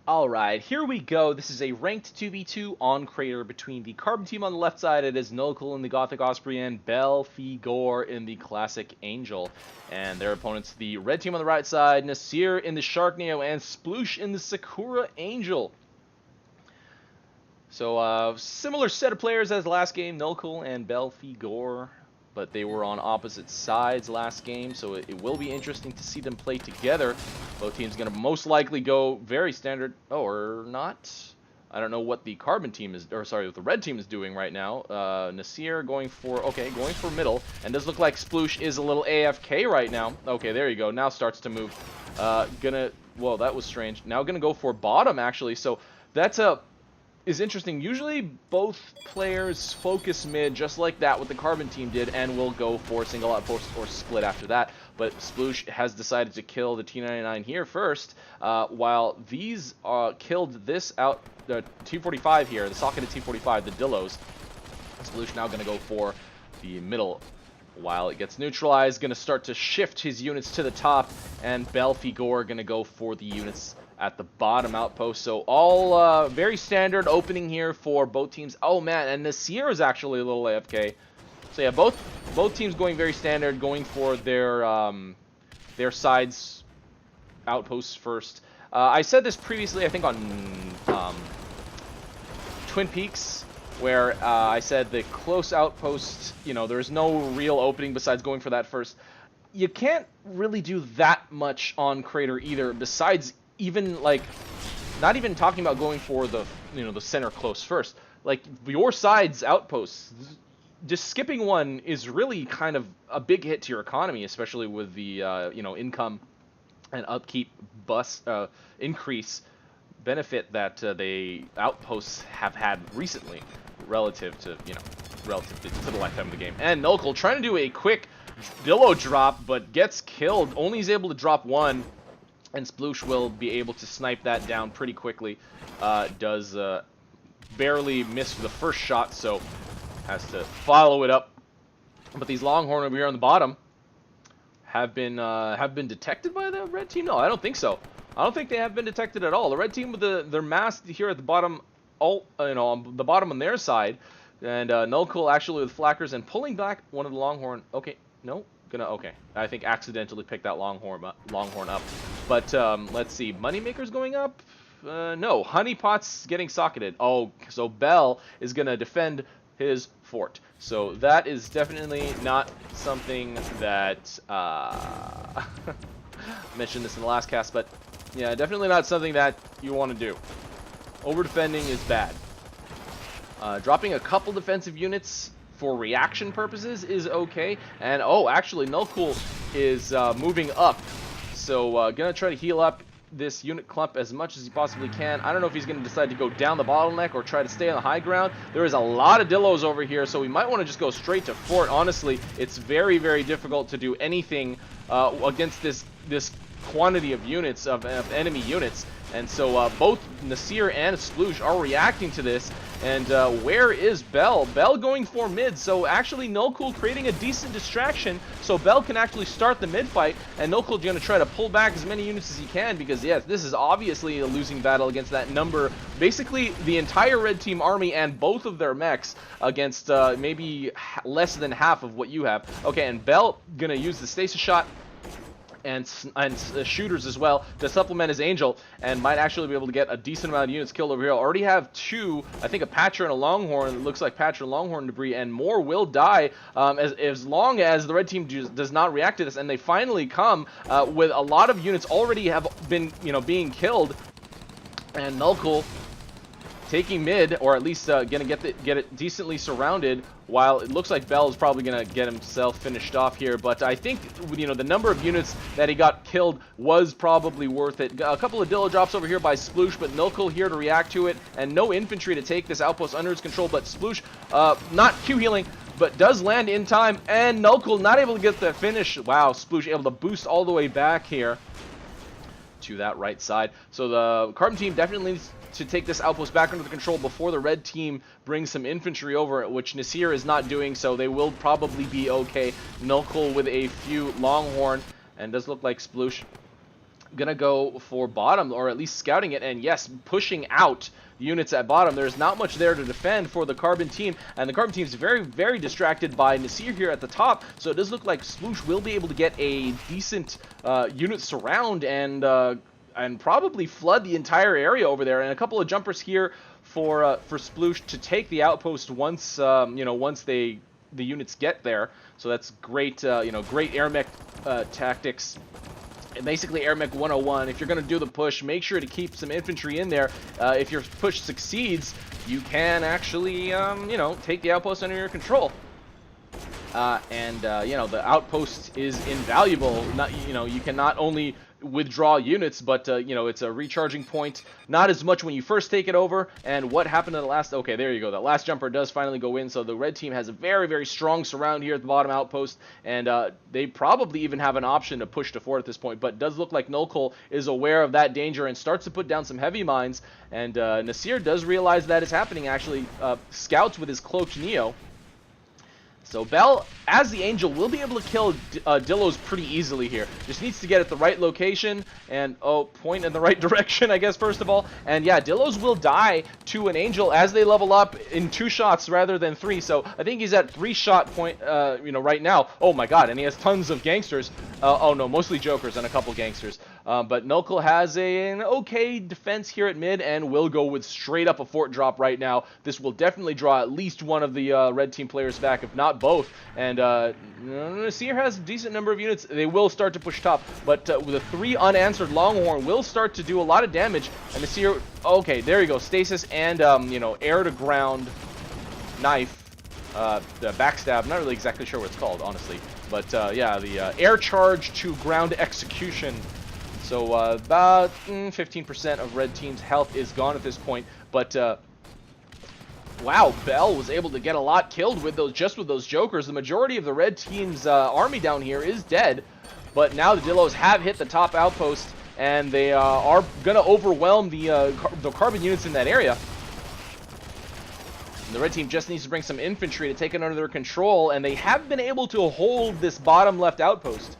Alright, here we go. This is a ranked 2v2 on Crater between the Carbon team on the left side. It is nullkuhl in the Gothic Osprey and BelleFeeGore in the Classic Angel. And their opponents, the red team on the right side, Nasir in the Sharknado and Sploosh in the Sakura Angel. So, similar set of players as last game, nullkuhl and BelleFeeGore. But they were on opposite sides last game, so it will be interesting to see them play together. Both teams going to most likely go very standard, or not. I don't know what the Carbon team is, or sorry, what the red team is doing right now. Nasir going for middle, and does look like Sploosh is a little AFK right now. Okay, there you go. Now starts to move. Well, that was strange. Now gonna go for bottom actually. So that's is interesting. Usually both players focus mid just like that, what the Carbon team did, and will go for single outpost or split after that. But Sploosh has decided to kill the T99 here first, while these killed this out, the T45 here, the socketed T45, the Dillos. Sploosh now going to go for the middle. While it gets neutralized, going to start to shift his units to the top, and BelleFeeGore going to go for the units at the bottom outpost. So all very standard opening here for both teams. Oh man, and Nasir is actually a little AFK. So yeah, both teams going very standard, going for their sides outposts first. I said this previously, I think on Twin Peaks, where I said the close outpost, you know, there's no real opening besides going for that first. You can't really do that much on Crater either, besides even like not even talking about going for the the center close first. Like your side's outposts, just skipping one is really kind of a big hit to your economy, especially with the income and upkeep increase benefit that the outposts have had recently relative to the lifetime of the game. And nullkuhl trying to do a quick Dillo drop, but gets killed. Only is able to drop one, and Sploosh will be able to snipe that down pretty quickly. Does barely miss the first shot, so has to follow it up. But these Longhorn over here on the bottom have been detected by the red team. No, I don't think so. I don't think they have been detected at all. The red team with their mask here at the bottom, on the bottom on their side, and nullkuhl actually with flackers and pulling back one of the Longhorn. Okay, no. Okay, I think accidentally picked that Longhorn up. But let's see, Moneymaker's going up. No, Honeypot's getting socketed. Oh, so Bell is gonna defend his fort. So that is definitely not something that I mentioned this in the last cast, but yeah, definitely not something that you want to do. Over defending is bad. Dropping a couple defensive units for reaction purposes is okay. And oh, actually nullkuhl is moving up, so gonna try to heal up this unit clump as much as he possibly can. I don't know if he's gonna decide to go down the bottleneck or try to stay on the high ground. There is a lot of Dillos over here, so we might want to just go straight to fort. Honestly, it's very, very difficult to do anything against this quantity of units, of enemy units. And so both Nasir and Sploosh are reacting to this. And where is Bell? Bell going for mid, so actually nullkuhl creating a decent distraction, so Bell can actually start the mid fight, and nullkuhl going to try to pull back as many units as he can, because yes, this is obviously a losing battle against that number. Basically, the entire red team army and both of their mechs against maybe less than half of what you have. Okay, and Bell going to use the stasis shot and shooters as well to supplement his angel, and might actually be able to get a decent amount of units killed over here. Already have two, I think a Patcher and a Longhorn. It looks like Patcher and Longhorn debris, and more will die as long as the red team does not react to this. And they finally come with a lot of units already have been being killed, and nullkuhl taking mid, or at least gonna get it decently surrounded, while it looks like Bell is probably gonna get himself finished off here. But I think the number of units that he got killed was probably worth it. A couple of Dillo drops over here by Sploosh, but nullkuhl here to react to it, and no infantry to take this outpost under his control. But Sploosh not Q healing, but does land in time, and nullkuhl not able to get the finish. Wow, Sploosh able to boost all the way back here to that right side. So the Carbon team definitely needs to take this outpost back under the control before the red team brings some infantry over, which Nasir is not doing, so they will probably be okay. nullkuhl with a few Longhorn, and does look like Sploosh gonna go for bottom, or at least scouting it, and yes, pushing out units at bottom. There's not much there to defend for the Carbon team, and the Carbon team is very, very distracted by Nasir here at the top, so it does look like Sploosh will be able to get a decent unit surround and probably flood the entire area over there, and a couple of jumpers here for Sploosh to take the outpost once once the units get there. So that's great, great AirMech tactics. And basically AirMech 101, if you're going to do the push, make sure to keep some infantry in there. If your push succeeds, you can actually, take the outpost under your control. The outpost is invaluable. You can not only withdraw units, but it's a recharging point. Not as much when you first take it over. And what happened to the last? Okay, there you go. That last jumper does finally go in. So the red team has a very, very strong surround here at the bottom outpost, and they probably even have an option to push to fort at this point. But it does look like nullkuhl is aware of that danger and starts to put down some heavy mines. And Nasir does realize that is happening. Actually, scouts with his cloaked Neo. So Bell, as the Angel, will be able to kill Dillos pretty easily here. Just needs to get at the right location and, point in the right direction, I guess, first of all. And yeah, Dillos will die to an Angel as they level up in 2 shots rather than 3. So I think he's at 3-shot point, right now. Oh my god, and he has tons of gangsters. Oh no, mostly jokers and a couple gangsters. But nullkuhl has an okay defense here at mid and will go with straight up a fort drop right now. This will definitely draw at least one of the red team players back, if not both. And Nasir has a decent number of units. They will start to push top, but with a 3 unanswered Longhorn will start to do a lot of damage. And Nasir, okay, there you go, stasis and air to ground knife. The backstab, not really exactly sure what it's called, honestly. But yeah, the air charge to ground execution. So about 15% of red team's health is gone at this point. But wow, Bell was able to get a lot killed with those jokers. The majority of the red team's army down here is dead. But now the Dillos have hit the top outpost, and they are going to overwhelm the carbon units in that area. The red team just needs to bring some infantry to take it under their control, and they have been able to hold this bottom left outpost.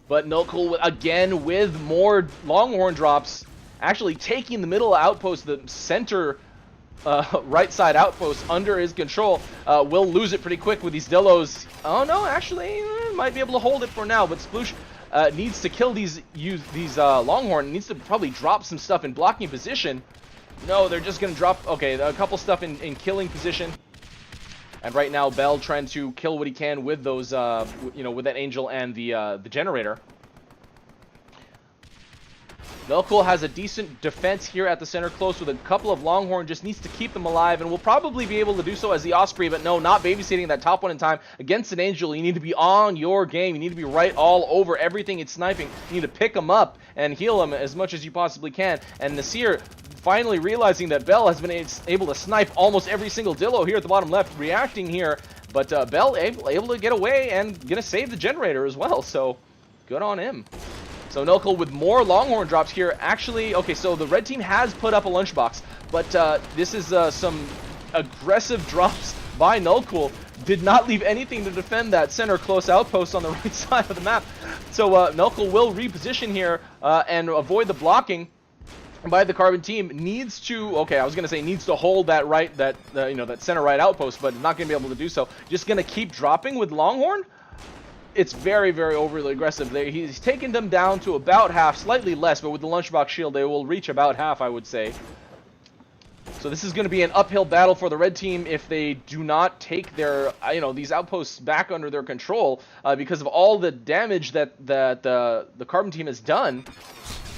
But nullkuhl, again, with more Longhorn drops, actually taking the middle outpost, the center right side outpost under his control, will lose it pretty quick with these Dillos. Oh no, actually, might be able to hold it for now, but Sploosh needs to kill these Longhorn, needs to probably drop some stuff in blocking position. No, they're just going to drop, okay, a couple stuff in killing position. And right now, Bell trying to kill what he can with those, with that Angel and the generator. nullkuhl has a decent defense here at the center close with a couple of Longhorn, just needs to keep them alive, and will probably be able to do so as the Osprey, but no, not babysitting that top one in time. Against an Angel, you need to be on your game. You need to be right all over everything it's sniping. You need to pick them up and heal them as much as you possibly can. And Nasir, finally realizing that Bell has been able to snipe almost every single Dillo here at the bottom left, reacting here, but Bell able to get away and gonna save the generator as well, so good on him. So nullkuhl with more Longhorn drops here. Actually, okay, so the red team has put up a lunchbox, but this is some aggressive drops by nullkuhl. Did not leave anything to defend that center close outpost on the right side of the map. So nullkuhl will reposition here and avoid the blocking by the Carbon team. Needs to, okay, I was gonna say needs to hold that right, that center right outpost, but not gonna be able to do so. Just gonna keep dropping with Longhorn. It's very, very overly aggressive. He's taken them down to about half, slightly less, but with the lunchbox shield, they will reach about half, I would say. So this is going to be an uphill battle for the red team if they do not take their, these outposts back under their control because of all the damage that the Carbon team has done.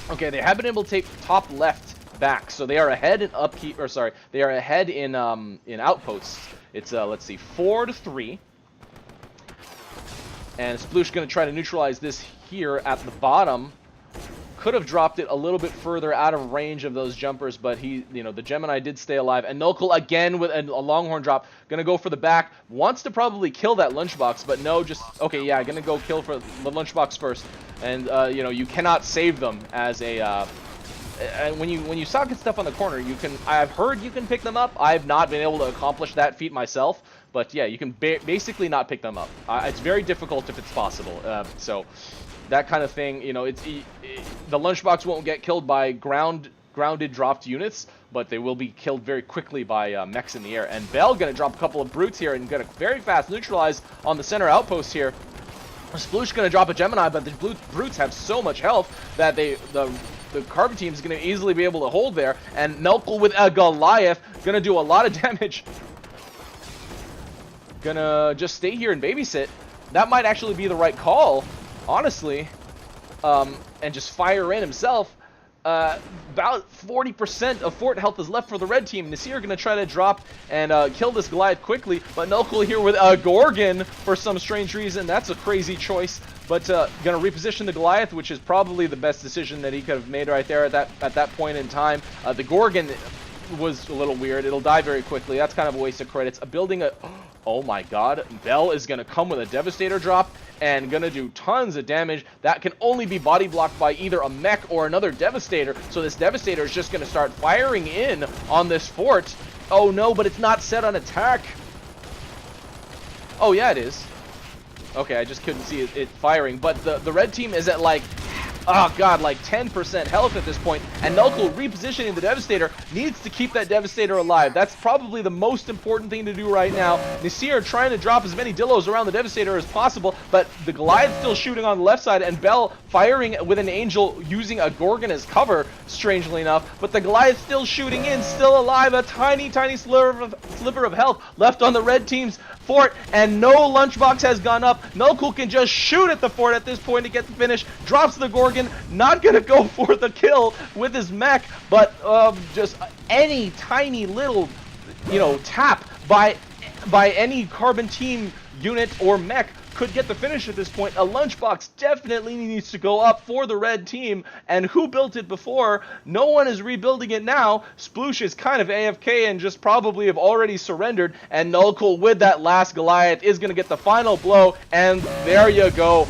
Okay, they have been able to take top left back, so they are ahead in upkeep, or sorry, they are ahead in outposts. It's let's see, 4-3. And Sploosh going to try to neutralize this here at the bottom. Could have dropped it a little bit further out of range of those jumpers, but he, the Gemini did stay alive. And nullkuhl again with a Longhorn drop. Going to go for the back. Wants to probably kill that lunchbox, but no, just, okay, yeah, going to go kill for the lunchbox first. And, you cannot save them as a, and when you socket stuff on the corner, I've heard you can pick them up. I've not been able to accomplish that feat myself. But yeah, you can basically not pick them up. It's very difficult if it's possible. So that kind of thing. You know, the lunchbox won't get killed by grounded dropped units, but they will be killed very quickly by mechs in the air. And Bell gonna drop a couple of brutes here and gonna very fast neutralize on the center outpost here. Sploosh gonna drop a Gemini, but the brutes have so much health that the Carbon team is gonna easily be able to hold there. And nullkuhl with a Goliath gonna do a lot of damage. Gonna just stay here and babysit. That might actually be the right call, honestly. And just fire in himself. About 40% of fort health is left for the red team. Nasir going to try to drop and kill this Goliath quickly, but nullkuhl here with a Gorgon for some strange reason. That's a crazy choice, but going to reposition the Goliath, which is probably the best decision that he could have made right there at that point in time. The Gorgon was a little weird. It'll die very quickly. That's kind of a waste of credits. Oh my god. Bell is going to come with a Devastator drop and going to do tons of damage. That can only be body blocked by either a mech or another Devastator. So this Devastator is just going to start firing in on this fort. Oh no, but it's not set on attack. Oh yeah, it is. Okay, I just couldn't see it firing. But the red team is at like, oh god, like 10% health at this point, and nullkuhl repositioning the Devastator needs to keep that Devastator alive. That's probably the most important thing to do right now. Nasir trying to drop as many Dillos around the Devastator as possible, but the Goliath still shooting on the left side, and Bell firing with an Angel using a Gorgon as cover, strangely enough, but the Goliath still shooting in, still alive, a tiny sliver of health left on the red team's fort, and no lunchbox has gone up. Nullkuhl can just shoot at the fort at this point to get the finish, drops the Gorgon, not gonna go for the kill with his mech, but just any tiny little, tap by any Carbon team unit or mech could get the finish at this point. A lunchbox definitely needs to go up for the red team, and who built it before? No one is rebuilding it now. Sploosh is kind of AFK and just probably have already surrendered, and nullkuhl with that last Goliath is going to get the final blow, and there you go.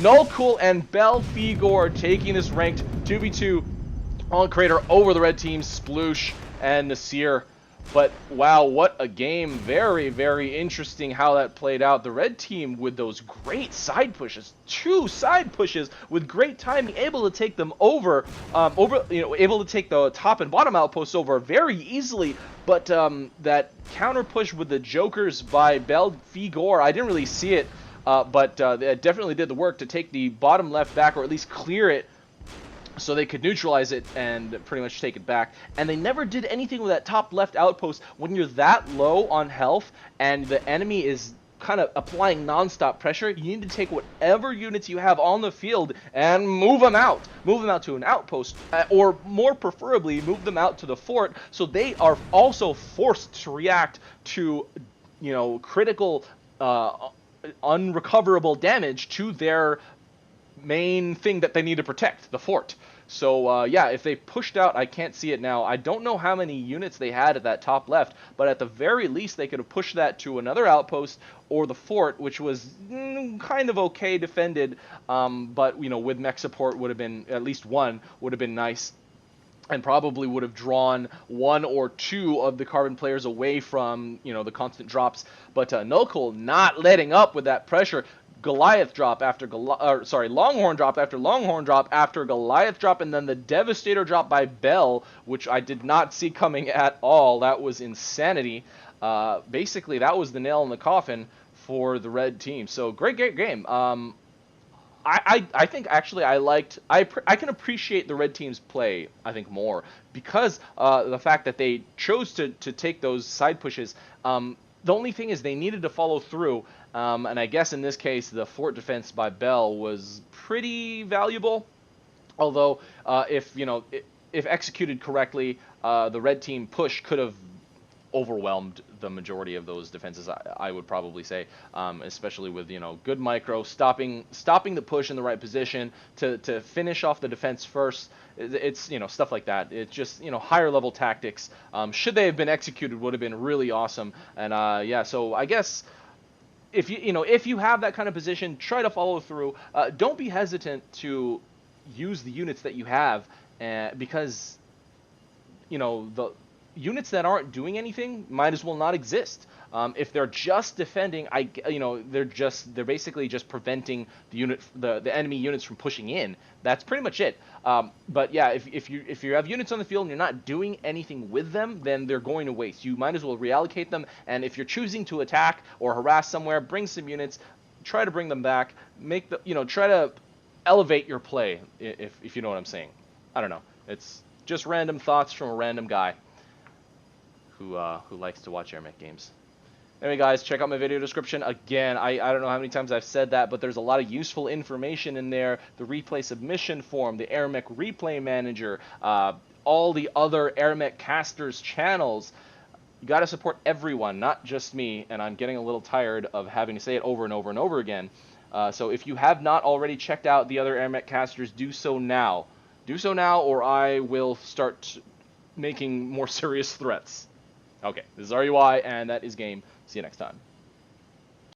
nullkuhl and BelleFeeGore taking this ranked 2v2 on Crater over the red team, Sploosh and Nasir. But wow, what a game. Very, very interesting how that played out. The red team with those great side pushes, 2 side pushes with great timing, able to take them over, able to take the top and bottom outposts over very easily. But that counter push with the Jokers by BelleFeeGore, I didn't really see it, but it definitely did the work to take the bottom left back, or at least clear it, so they could neutralize it and pretty much take it back. And they never did anything with that top left outpost. When you're that low on health and the enemy is kind of applying non-stop pressure, you need to take whatever units you have on the field and move them out. Move them out to an outpost, or more preferably, move them out to the fort, so they are also forced to react to, critical, unrecoverable damage to their main thing that they need to protect, the fort. So yeah, if they pushed out, I can't see it now, I don't know how many units they had at that top left, but at the very least they could have pushed that to another outpost or the fort, which was kind of okay defended, but with mech support would have been, at least one would have been nice, and probably would have drawn 1 or 2 of the Carbon players away from the constant drops. But nullkuhl not letting up with that pressure. Goliath drop after Longhorn drop after Longhorn drop after Goliath drop, and then the Devastator drop by Bell, which I did not see coming at all. That was insanity. Basically, that was the nail in the coffin for the red team. So great game. I think actually I can appreciate the red team's play, I think, more because the fact that they chose to take those side pushes. The only thing is they needed to follow through, and I guess in this case the fort defense by Bell was pretty valuable. Although if executed correctly, the red team push could have overwhelmed the majority of those defenses, I would probably say, especially with good micro, stopping the push in the right position to finish off the defense first. It's stuff like that. It's just higher level tactics. Should they have been executed, would have been really awesome. And yeah, so I guess if you have that kind of position, try to follow through. Don't be hesitant to use the units that you have, because the units that aren't doing anything might as well not exist. If they're just defending, they're basically just preventing the enemy units from pushing in. That's pretty much it. But yeah, if you have units on the field and you're not doing anything with them, then they're going to waste. You might as well reallocate them. And if you're choosing to attack or harass somewhere, bring some units, try to bring them back. Try to elevate your play, if you know what I'm saying. I don't know. It's just random thoughts from a random guy who likes to watch AirMech games. Anyway, guys, check out my video description. Again, I don't know how many times I've said that, but there's a lot of useful information in there. The replay submission form, the AirMech replay manager, all the other AirMech casters channels. You got to support everyone, not just me, and I'm getting a little tired of having to say it over and over and over again. So if you have not already checked out the other AirMech casters, do so now. Do so now, or I will start making more serious threats. Okay, this is RUI, and that is game. See you next time.